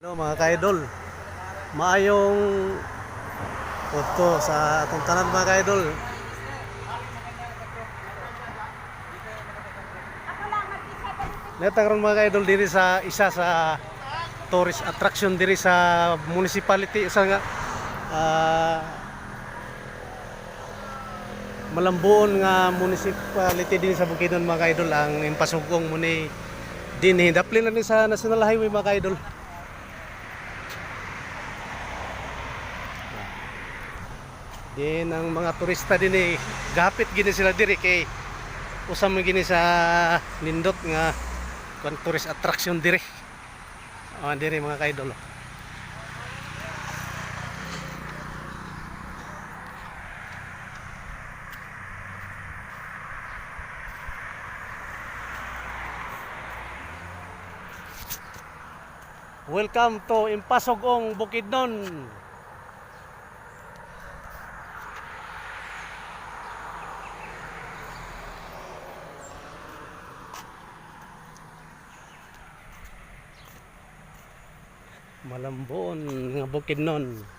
Hello mga ka-idol, maayong punto sa atong tanan mga ka-idol. Netang ron mga ka-idol diri sa isa sa tourist attraction diri sa municipality sa nga Malambuon nga municipality din sa Bukidnon mga ka-idol. Ang impasugong mo ni dinhi daplin na ni sa National Highway mga ka-idol. Din ang mga turista din gapit gini sila diri kay usam gini sa nindot nga kun tourist attraction diri. Diri mga ka-idol. Welcome to Impasugong Bukidnon. Malambuon nga Bukidnon.